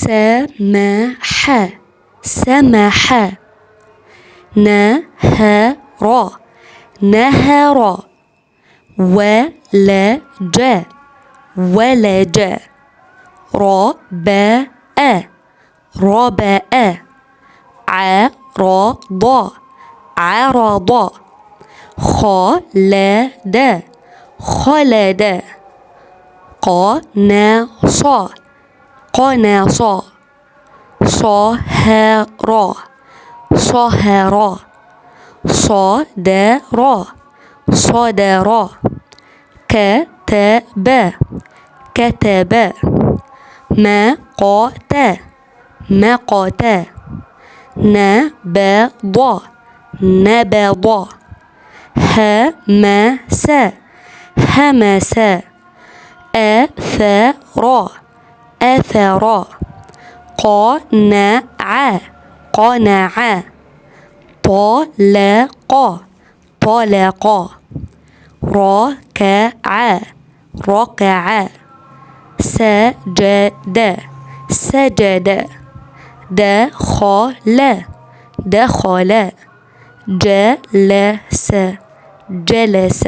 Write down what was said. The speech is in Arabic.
سمح سمح نهر نهر ولج ولج ربأ ربأ عرض عرض خلد خلد قنص قنص صهر صهر صدر صدر كتب كتب مقت مقت نبض نبض همس همس أثر أثر قنع قنع طلق طلق ركع ركع سجد سجد دخل دخل جلس جلس